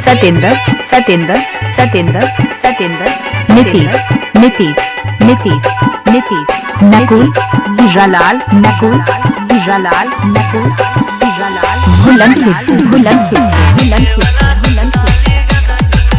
सतेंद्र सतेंद्र सतेंद्र सतेंद्र नीतीश नीतीश नीतीश नीतीश नकुल हीरालाल नकुल हीरालाल नकुल हीरालाल बुलंद हिप्पो बुलंद हिप्पो बुलंद हिप्पो बुलंद हिप्पो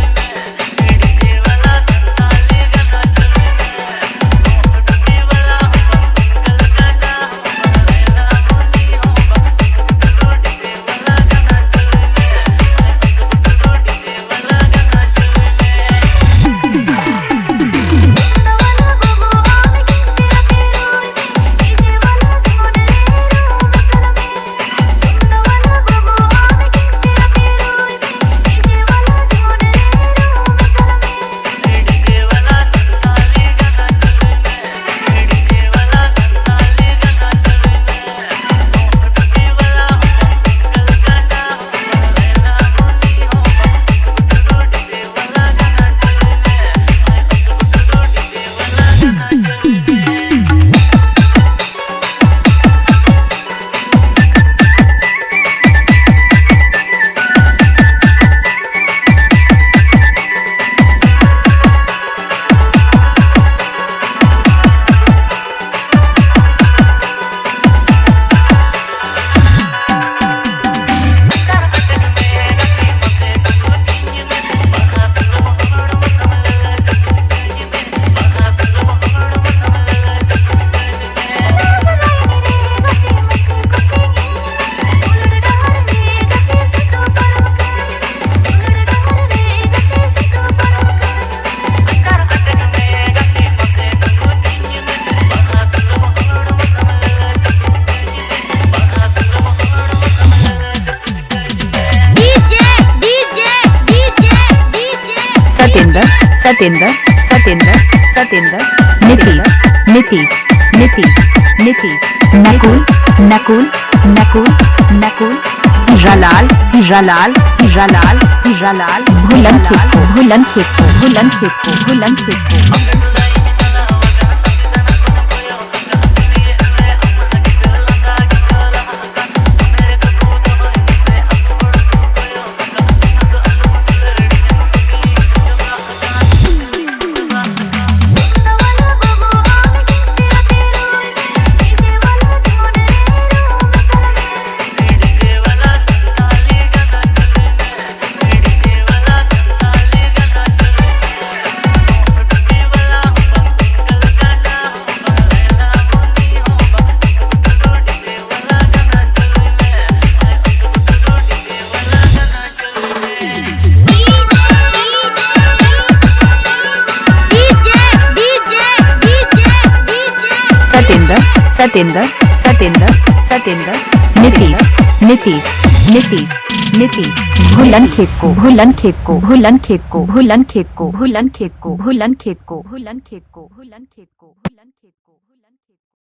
सतेंद्र सतेंद्र सतेंद्र नीतीश नीतीश नीतीश नीतीश नकुल नकुल नकुल नकुल हीरालाल हीरालाल हीरालाल हीरालाल बुलंद हिप्पो बुलंद हिप्पो बुलंद हिप्पो बुलंद हिप्पो सतेंद्र सतेंद्र सतेंद्र नीतीश नीतीश नीतीश नीतीश बुलंद हिप्पो बुलंद हिप्पो बुलंद हिप्पो बुलंद हिप्पो बुलंद हिप्पो बुलंद हिप्पो बुलंद हिप्पो बुलंद हिप्पो बुलंद